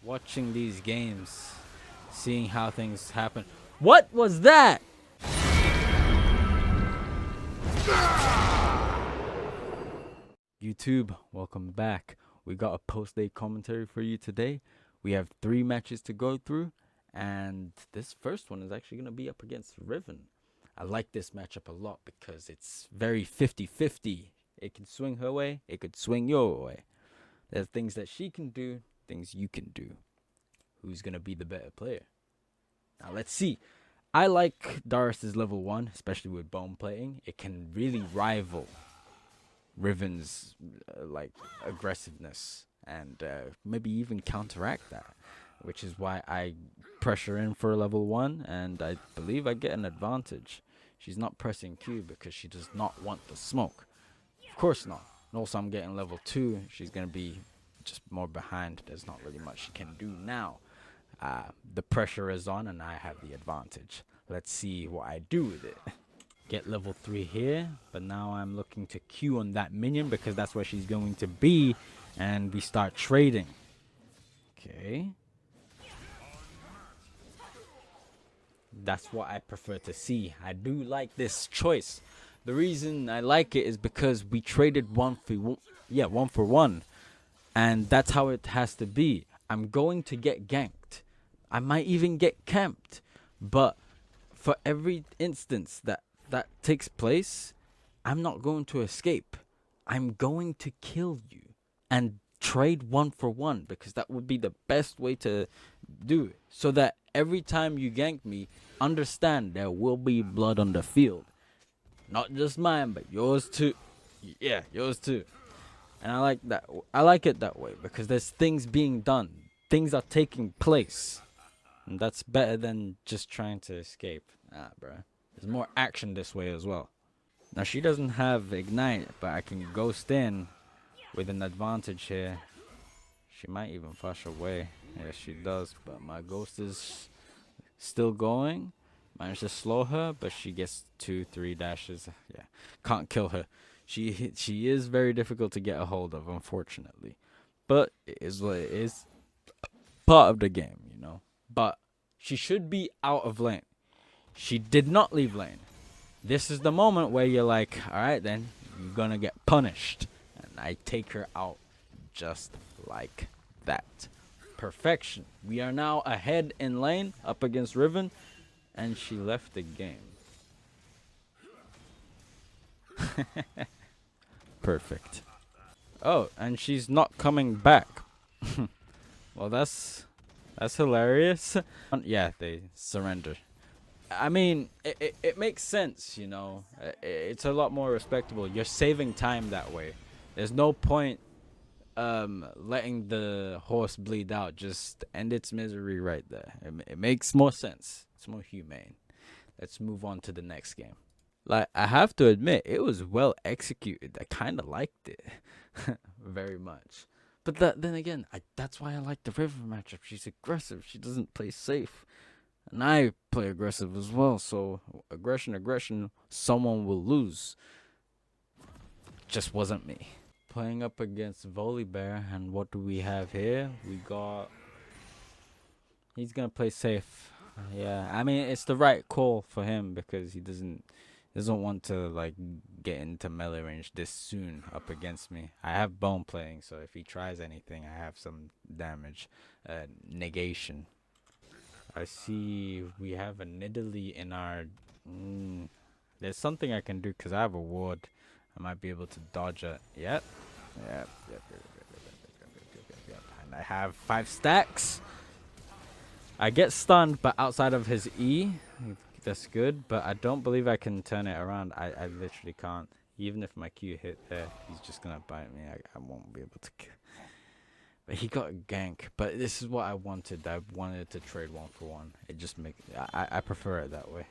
watching these games, seeing how things happen. What was that? YouTube, welcome back. We got a post-day commentary for you today. We have 3 matches to go through, and this first one is actually going to be up against Riven. I like this matchup a lot because it's very 50-50. It can swing her way, it could swing your way. There's things that she can do, things you can do. Who's going to be the better player? Now, let's see. I like Darius's level 1, especially with bone plating. It can really rival Riven's aggressiveness and maybe even counteract that, which is why I pressure in for level 1, and I believe I get an advantage. She's not pressing Q because she does not want the smoke. Of course not. And also I'm getting level 2. She's going to be just more behind. There's not really much she can do now. The pressure is on and I have the advantage. Let's see what I do with it. Get level 3 here, but now I'm looking to Q on that minion because that's where she's going to be, and we start trading. Okay. That's what I prefer to see. I do like this choice. The reason I like it is because we traded one for one, and that's how it has to be. I'm going to get ganked. I might even get camped, but for every instance that takes place, I'm not going to escape. I'm going to kill you and trade 1 for 1 because that would be the best way to do it. So that every time you gank me, understand there will be blood on the field. Not just mine, but yours too. Yeah, yours too. And I like that. I like it that way because there's things being done. Things are taking place. And that's better than just trying to escape. Bruh. There's more action this way as well. Now she doesn't have ignite, but I can ghost in with an advantage here. She might even flash away. Yes, she does, but my ghost is still going. Managed to slow her, but she gets 2-3 dashes. Yeah, can't kill her. She is very difficult to get a hold of, unfortunately. But it is what it is. Part of the game, you know. But she should be out of lane. She did not leave lane. This is the moment where you're like, all right, then you're gonna get punished. And I take her out just like that. Perfection. We are now ahead in lane up against Riven, and she left the game. Perfect. Oh, and she's not coming back. Well, that's hilarious. Yeah, they surrender. I mean, it makes sense, you know. It's a lot more respectable. You're saving time that way. There's no point letting the horse bleed out. Just end its misery right there. It makes more sense. It's more humane. Let's move on to the next game. Like, I have to admit, it was well executed. I kind of liked it very much. But then again, that's why I like the River matchup. She's aggressive. She doesn't play safe. And I play aggressive as well, so aggression, someone will lose. Just wasn't me. Playing up against Volibear, and what do we have here? We got... He's gonna play safe. Yeah, I mean, it's the right call for him because he doesn't want to, like, get into melee range this soon up against me. I have bone plating, so if he tries anything, I have some damage. Negation. I see we have a Nidalee in our... there's something I can do because I have a ward. I might be able to dodge it. Yep. And I have 5 stacks. I get stunned, but outside of his E, that's good. But I don't believe I can turn it around. I literally can't. Even if my Q hit there, he's just going to bite me. I won't be able to kill. But he got a gank. But this is what I wanted. I wanted to trade 1 for 1. It just makes... I prefer it that way.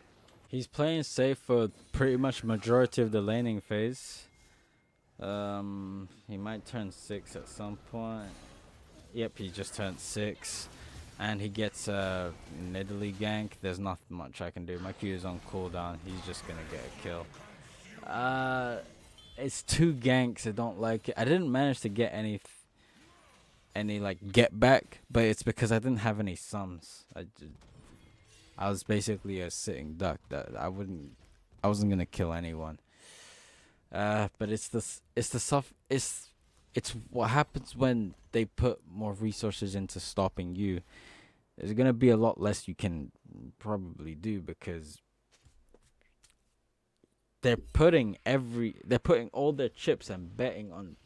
He's playing safe for pretty much majority of the laning phase. He might turn 6 at some point. Yep, he just turned 6. And he gets a Nidalee gank. There's not much I can do. My Q is on cooldown. He's just going to get a kill. It's 2 ganks. I don't like it. I didn't manage to get any any like get back, but it's because I didn't have any sums. I was basically a sitting duck that I wasn't gonna kill anyone. But it's the stuff, it's what happens when they put more resources into stopping you. There's gonna be a lot less you can probably do because they're putting all their chips and betting on,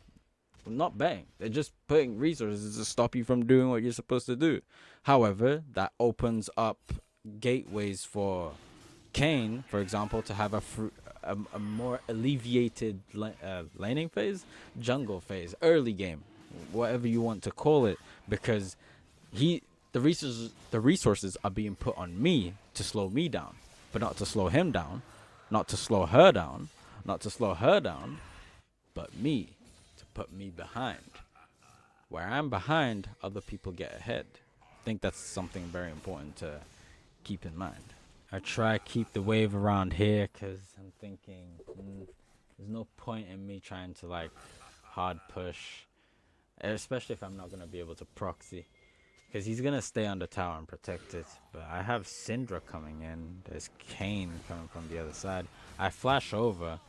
well, not betting, they're just putting resources to stop you from doing what you're supposed to do. However, that opens up gateways for Kane, for example, to have a more alleviated laning phase, jungle phase, early game, whatever you want to call it, because he the resources are being put on me to slow me down, but not to slow him down, not to slow her down, not to slow her down, but me, to put me behind. Where I'm behind, other people get ahead. I think that's something very important to keep in mind. I try to keep the wave around here because I'm thinking there's no point in me trying to like hard push, especially if I'm not going to be able to proxy. Because he's going to stay on the tower and protect it. But I have Syndra coming in. There's Kane coming from the other side. I flash over.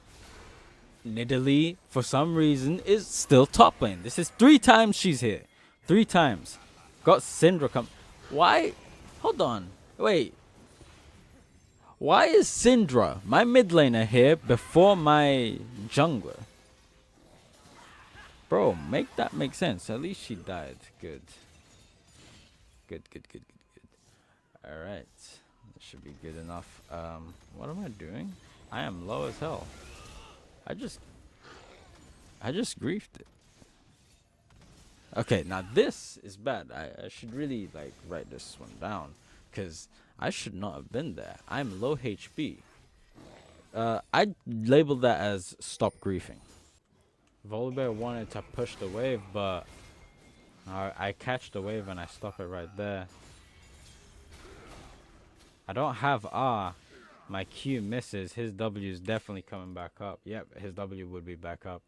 Nidalee, for some reason, is still top lane. This is 3 times she's here. 3 times. Got Syndra come. Why? Hold on. Wait. Why is Syndra, my mid laner, here before my jungler? Bro, make that make sense. At least she died. Good. Good. Alright. That should be good enough. What am I doing? I am low as hell. I just griefed it. Okay, now this is bad. I should really like write this one down, because I should not have been there. I'm low HP. I labeled that as stop griefing. Volibear wanted to push the wave, but I catch the wave and I stop it right there. I don't have R. My Q misses. His W is definitely coming back up. Yep, his W would be back up.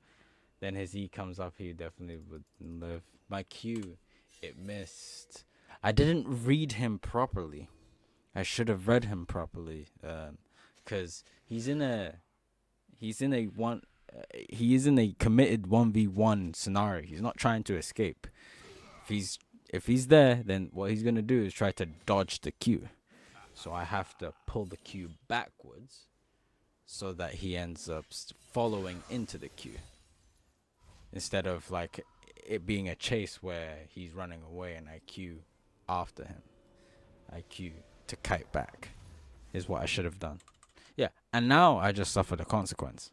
Then his E comes up. He definitely would live. My Q, it missed. I didn't read him properly. I should have read him properly. Because he is in a committed 1v1 scenario. He's not trying to escape. If he's there, then what he's gonna do is try to dodge the Q. So I have to pull the Q backwards so that he ends up following into the Q. Instead of like it being a chase where he's running away and I Q after him. I Q to kite back is what I should have done. Yeah, and now I just suffer the consequence.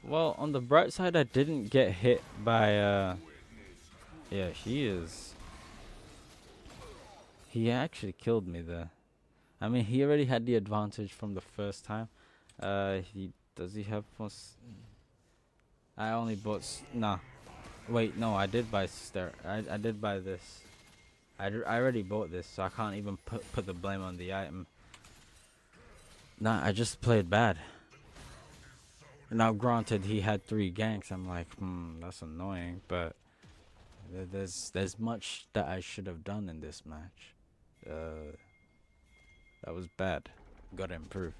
Well, on the bright side, I didn't get hit by yeah, he actually killed me there. I mean, he already had the advantage from the first time. Does he have plus? I only bought nah. Wait, no, I did buy I did buy this. I already bought this, so I can't even put the blame on the item. Nah, I just played bad. Now, granted, he had 3 ganks. I'm like, that's annoying, but there's much that I should have done in this match. That was bad. Gotta improve.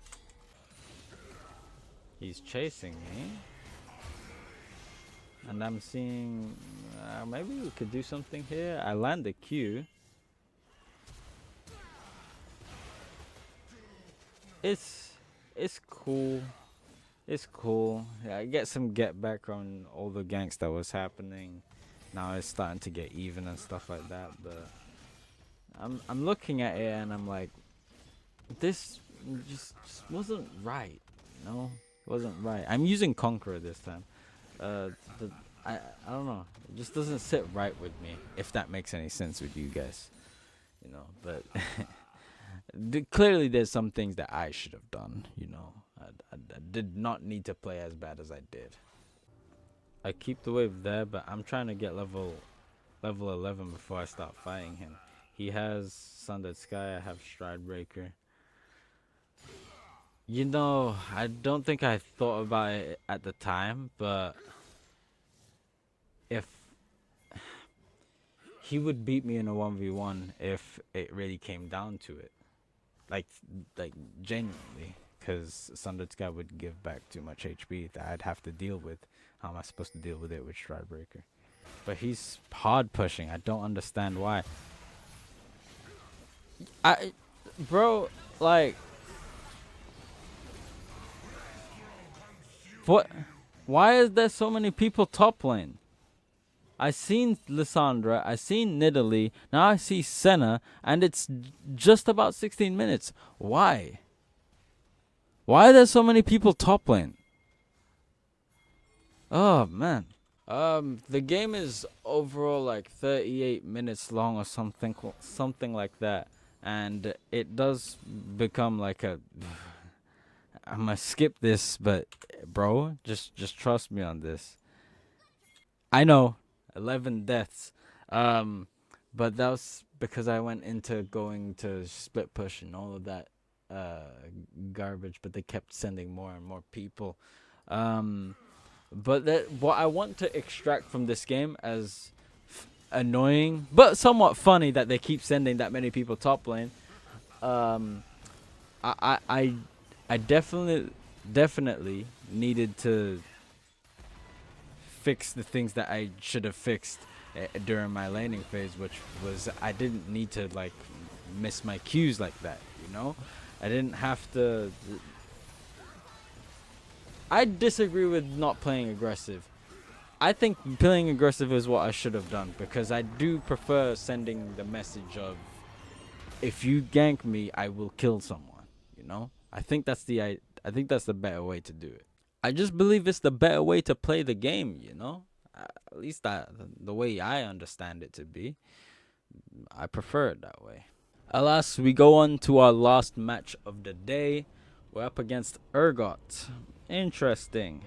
He's chasing me, and I'm seeing maybe we could do something here. I land the Q. It's cool. It's cool. Yeah, I get some get back on all the ganks that was happening. Now it's starting to get even and stuff like that. But I'm looking at it and I'm like, this just wasn't right. You know, it wasn't right. I'm using Conqueror this time. I don't know. It just doesn't sit right with me. If that makes any sense with you guys, you know. But clearly, there's some things that I should have done. You know, I did not need to play as bad as I did. I keep the wave there, but I'm trying to get level 11 before I start fighting him. He has Sundered Sky. I have Stride Breaker. You know, I don't think I thought about it at the time, but if he would beat me in a 1v1 if it really came down to it. Like, like genuinely. Because Sundered Sky would give back too much HP that I'd have to deal with. How am I supposed to deal with it with Stridebreaker? But he's hard pushing. I don't understand why. Bro, like, what? Why is there so many people top lane? I seen Lissandra, I seen Nidalee, now I see Senna, and it's just about 16 minutes. Why? Why are there so many people top lane? Oh man. The game is overall like 38 minutes long or something like that, and it does become like a. I'm gonna skip this, but bro, just trust me on this. I know, 11 deaths, but that was because I went into going to split push and all of that garbage, but they kept sending more and more people. But what I want to extract from this game as annoying but somewhat funny that they keep sending that many people top lane. Um, I I I, I definitely needed to fix the things that I should have fixed during my laning phase, which was I didn't need to like miss my cues like that. You know, I didn't have to. I disagree with not playing aggressive. I think playing aggressive is what I should have done because I do prefer sending the message of if you gank me, I will kill someone. You know, I think that's the better way to do it. I just believe it's the better way to play the game. You know, at least the way I understand it to be. I prefer it that way. Alas, we go on to our last match of the day. We're up against Urgot. Interesting.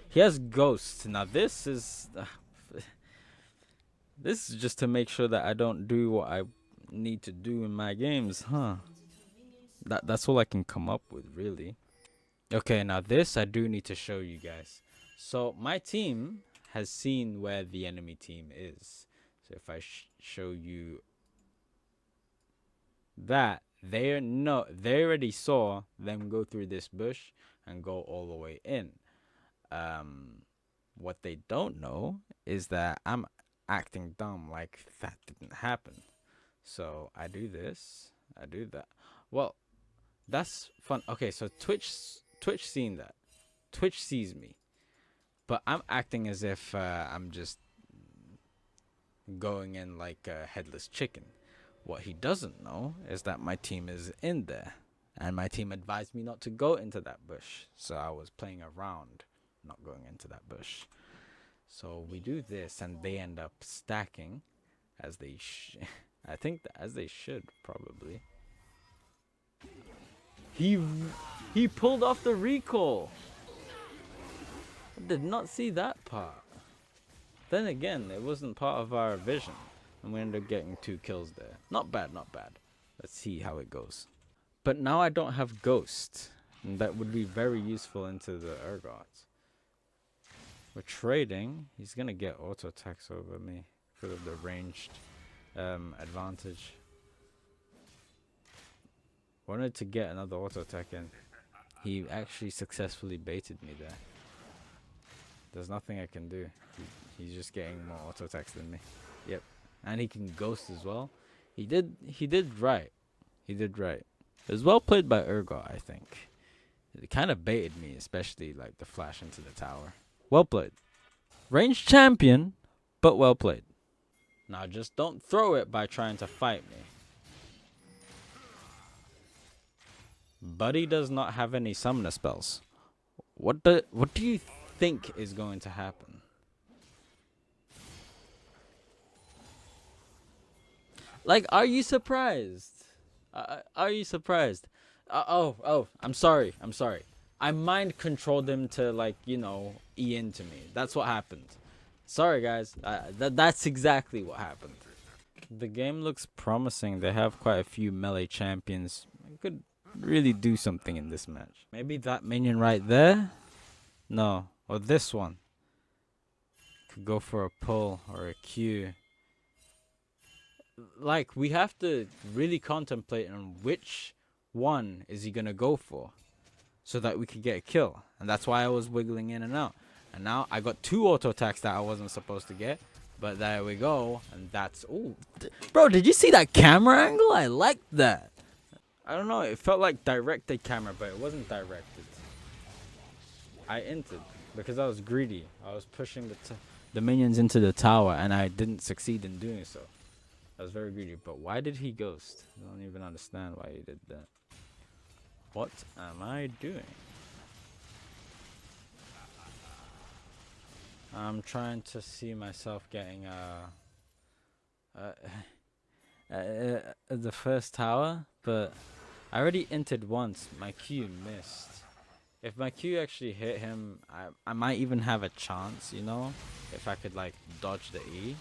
He has Ghost. Now this is this is just to make sure that I don't do what I need to do in my games, huh? That's all I can come up with, really. Okay, now this I do need to show you guys. So my team has seen where the enemy team is. So if I show you that, they already saw them go through this bush and go all the way in. What they don't know is that I'm acting dumb like that didn't happen. So I do this, I do that. Well, that's fun. Okay, so Twitch seen that. Twitch sees me, but I'm acting as if I'm just going in like a headless chicken. What he doesn't know is that my team is in there, and my team advised me not to go into that bush. So I was playing around, not going into that bush. So we do this, and they end up stacking, as they I think as they should probably. He pulled off the recall. I did not see that part. Then again, it wasn't part of our vision, and we ended up getting 2 kills there. Not bad, not bad. Let's see how it goes. But now I don't have Ghost, and that would be very useful into the Urgot. We're trading. He's gonna get auto attacks over me because of the ranged advantage. Wanted to get another auto attack in. He actually successfully baited me there. There's nothing I can do. He's just getting more auto attacks than me. Yep. And he can ghost as well. He did right. He did right. It was well played by Urgot, I think. It kind of baited me, especially like the flash into the tower. Well played. Ranged champion, but well played. Now just don't throw it by trying to fight me. Buddy does not have any summoner spells. What do you think is going to happen? Like, are you surprised? Are you surprised? I'm sorry. I mind controlled him to, like, you know, E into me. That's what happened. Sorry, guys. That's exactly what happened. The game looks promising. They have quite a few melee champions. really do something in this match. Maybe that minion right there? No. Or this one. Could go for a pull or a Q. Like, we have to really contemplate on which one is he gonna go for, so that we could get a kill. And that's why I was wiggling in and out. And now I got 2 auto attacks that I wasn't supposed to get. But there we go. And that's... Ooh. Bro, did you see that camera angle? I like that. I don't know. It felt like directed camera, but it wasn't directed. I entered because I was greedy. I was pushing the minions into the tower, and I didn't succeed in doing so. I was very greedy. But why did he ghost? I don't even understand why he did that. What am I doing? I'm trying to see myself getting the first tower, but I already entered once. My Q missed. If my Q actually hit him, I might even have a chance, you know, if I could like dodge the E.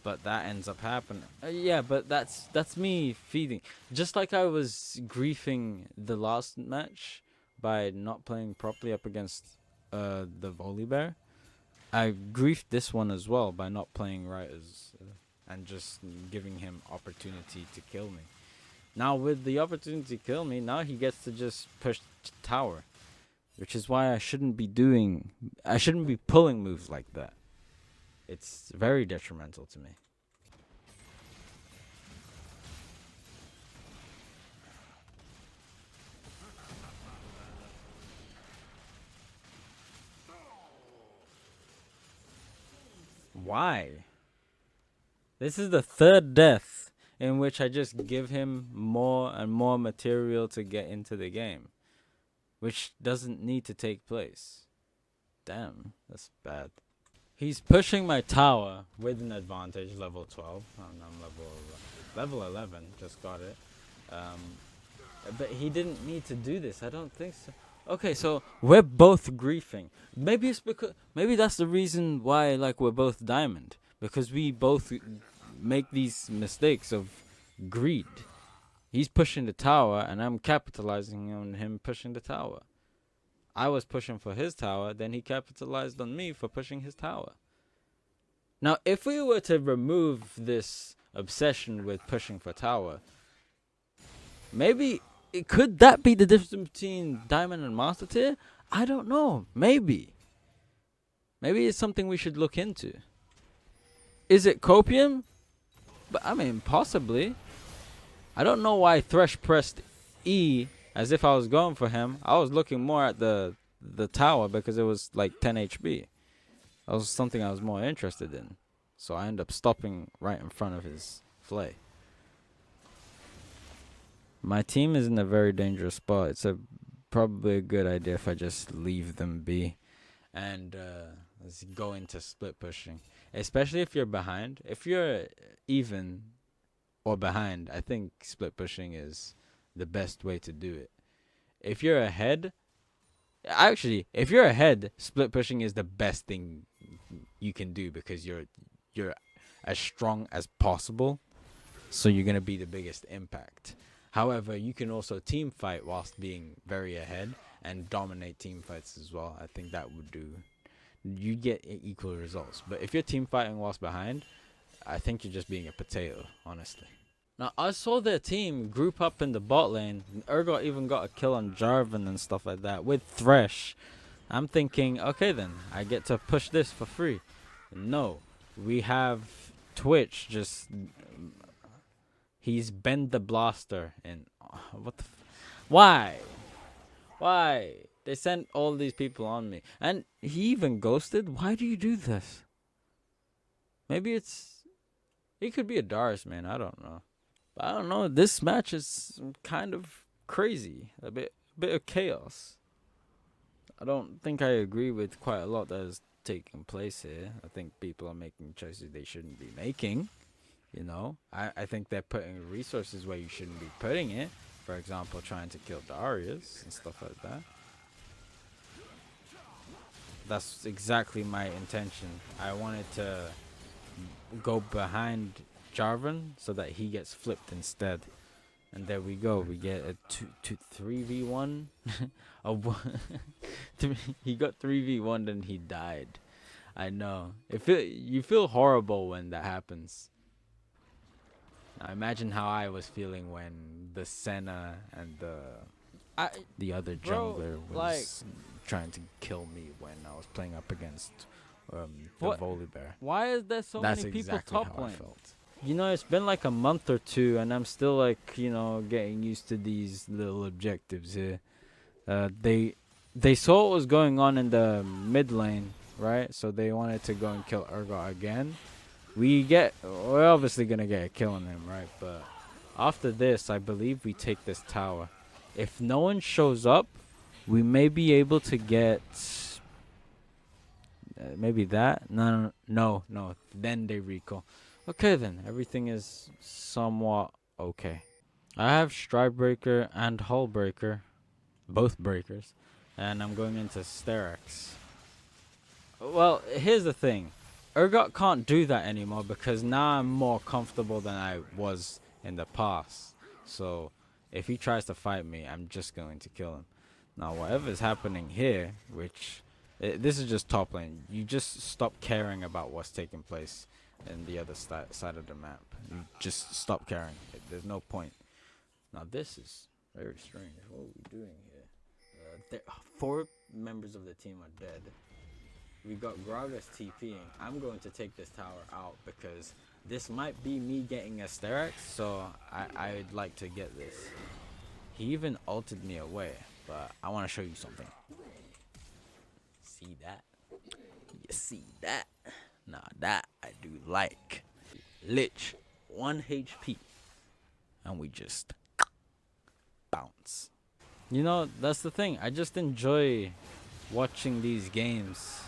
But that ends up happening. Yeah, but that's me feeding. Just like I was griefing the last match by not playing properly up against the Volibear, I griefed this one as well by not playing right and just giving him opportunity to kill me. Now with the opportunity to kill me, now he gets to just push tower, which is why I shouldn't be pulling moves like that. It's very detrimental to me. Why? This is the 3rd death in which I just give him more and more material to get into the game, which doesn't need to take place. Damn, that's bad. He's pushing my tower with an advantage, level 12. I'm level 11, just got it. But he didn't need to do this. I don't think so. Okay, so we're both griefing. Maybe it's because that's the reason why like we're both diamond, because we both make these mistakes of greed. He's pushing the tower and I'm capitalizing on him pushing the tower. I was pushing for his tower, then he capitalized on me for pushing his tower. Now, if we were to remove this obsession with pushing for tower, maybe could that be the difference between diamond and master tier? I don't know. Maybe it's something we should look into. Is it copium? But I mean, possibly. I don't know why Thresh pressed E as if I was going for him. I was looking more at the tower because it was like 10 HP. That was something I was more interested in. So I ended up stopping right in front of his flay. My team is in a very dangerous spot. It's probably a good idea if I just leave them be and let's go into split pushing. Especially if you're behind. If you're even or behind, I think split pushing is the best way to do it. If you're ahead, if you're ahead, split pushing is the best thing you can do because you're as strong as possible, so you're gonna be the biggest impact. However, you can also team fight whilst being very ahead and dominate team fights as well. I think that would do. You get equal results. But if you're team fighting whilst behind, I think you're just being a potato, honestly. Now, I saw their team group up in the bot lane. Urgot even got a kill on Jarvan and stuff like that with Thresh. I'm thinking, okay then, I get to push this for free. No, we have Twitch just... He's bent the blaster and... what the... Why? Why? They sent all these people on me. And he even ghosted? Why do you do this? Maybe it's... He could be a Darius, man. I don't know. But I don't know. This match is kind of crazy. A bit of chaos. I don't think I agree with quite a lot that is taking place here. I think people are making choices they shouldn't be making. You know, I think they're putting resources where you shouldn't be putting it. For example, trying to kill Darius and stuff like that. That's exactly my intention. I wanted to go behind Jarvan so that he gets flipped instead. And there we go. We get a 3v1. a one, he got 3v1, then he died. I know. You feel horrible when that happens. Now imagine how I was feeling when the Senna and the other jungler was like, trying to kill me when I was playing up against the What? Volibear. why is there so That's many people exactly top how I lane? felt. You know, it's been like a month or two, and I'm still like, getting used to these little objectives here. They saw what was going on in the mid lane, right? So they wanted to go and kill Urgot again. We're obviously gonna get a kill on him, right? But after this, I believe we take this tower. If no one shows up, we may be able to get maybe that. No. Then they recall. Okay, then everything is somewhat okay. I have Strikebreaker and Hullbreaker, both breakers, and I'm going into Sterak's. Well, here's the thing. Urgot can't do that anymore because now I'm more comfortable than I was in the past. So if he tries to fight me, I'm just going to kill him. Now, whatever's happening here, this is just top lane. You just stop caring about what's taking place in the other side of the map. You just stop caring. There's no point. Now, this is very strange. What are we doing here? 4 members of the team are dead. We got Gragas TPing. I'm going to take this tower out because this might be me getting a Sterak, so I'd like to get this. He even ulted me away, but I want to show you something. See that? You see that? Now that I do like. Lich, 1 HP. And we just bounce. You know, that's the thing. I just enjoy watching these games,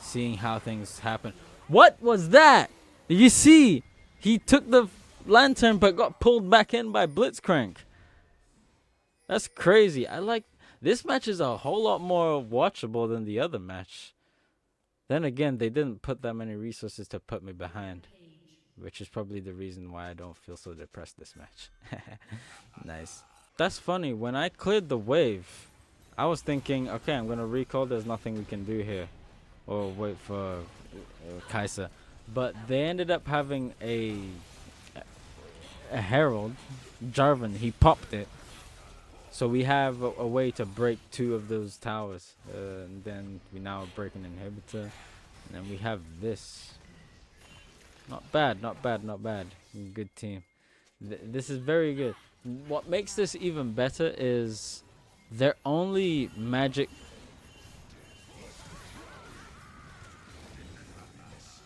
seeing how things happen. What was that? Did you see? He took the lantern but got pulled back in by Blitzcrank. That's crazy. I like this match is a whole lot more watchable than the other match. Then again, they didn't put that many resources to put me behind, which is probably the reason why I don't feel so depressed this match. Nice. That's funny. When I cleared the wave, I was thinking, okay, I'm going to recall. There's nothing we can do here. Or wait for Kai'Sa. But they ended up having a Herald. Jarvan, he popped it. So we have a way to break 2 of those towers. And then we now break an inhibitor. And then we have this. Not bad. Good team. This is very good. What makes this even better is their only magic.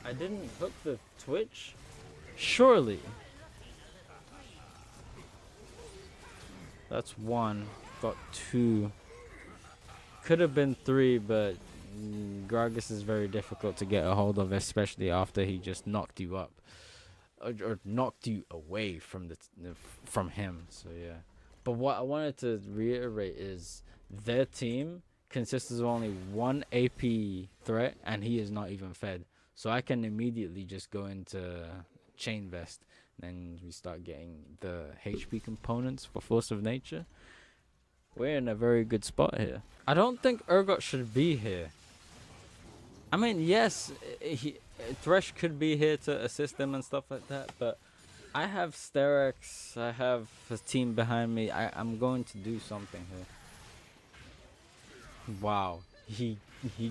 I didn't hook the Twitch? Surely. That's 1. Got 2. Could have been 3, but Gragas is very difficult to get a hold of, especially after he just knocked you up. Or knocked you away from him. So, yeah. But what I wanted to reiterate is their team consists of only 1 AP threat, and he is not even fed. So I can immediately just go into Chain Vest. Then we start getting the HP components for Force of Nature. We're in a very good spot here. I don't think Urgot should be here. I mean, yes, Thresh could be here to assist them and stuff like that, but I have Sterak's, I have a team behind me. I'm going to do something here. Wow, he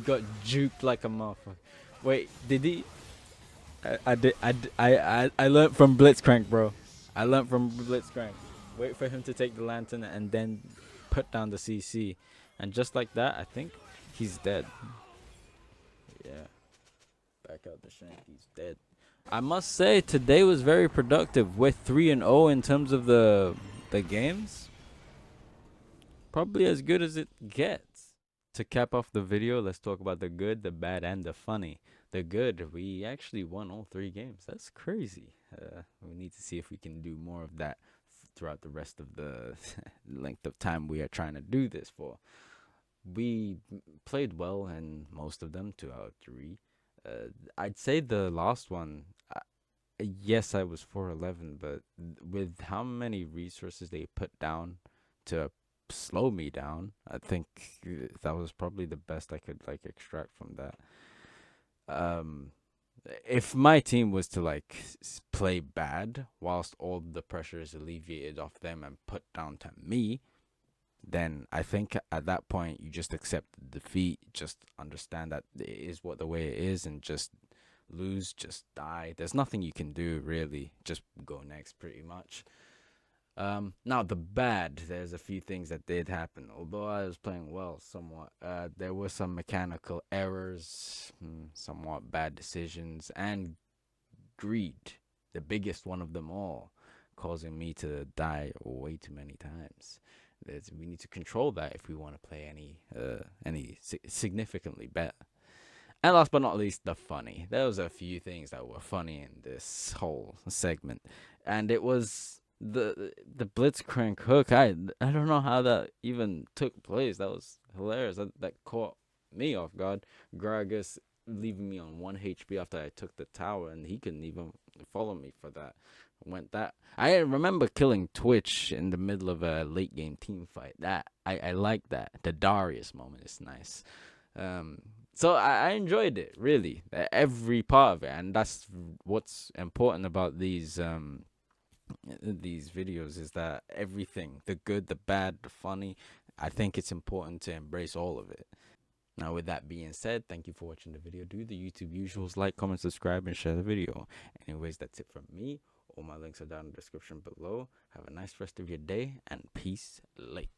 got juked like a motherfucker. Wait, did he? I learned from Blitzcrank, bro. I learned from Blitzcrank. Wait for him to take the lantern and then put down the CC. And just like that, I think he's dead. Yeah. Back out the shank, he's dead. I must say, today was very productive. We're 3-0 in terms of the games. Probably as good as it gets. To cap off the video, let's talk about the good, the bad, and the funny. The good, we actually won all 3 games. That's crazy. We need to see if we can do more of that throughout the rest of the length of time we are trying to do this for. We played well in most of them, 2 out of 3. I'd say the last one, yes, I was 4'11", but with how many resources they put down to slow me down, I think that was probably the best I could like extract from that. Um, if my team was to like play bad whilst all the pressure is alleviated off them and put down to me, then I think at that point you just accept the defeat, just understand that it is what the way it is, and just lose, just die. There's nothing you can do really. Just go next, pretty much. Now the bad. There's a few things that did happen. Although I was playing well, somewhat. There were some mechanical errors, somewhat bad decisions, and greed. The biggest one of them all, causing me to die way too many times. We need to control that if we want to play any significantly better. And last but not least, the funny. There was a few things that were funny in this whole segment, and it was the Blitzcrank hook. I don't know how that even took place. That was hilarious. That caught me off guard. Gragas leaving me on 1 HP after I took the tower, and he couldn't even follow me for that. Went that. I remember killing Twitch in the middle of a late game team fight. That I like that. The Darius moment is nice. So I enjoyed it really, every part of it, and that's what's important about these videos is that everything, the good, the bad, the funny, I think it's important to embrace all of it. Now, with that being said, thank you for watching the video. Do the YouTube usuals, like, comment, subscribe, and share the video. Anyways, that's it from me. All my links are down in the description below. Have a nice rest of your day, and peace late.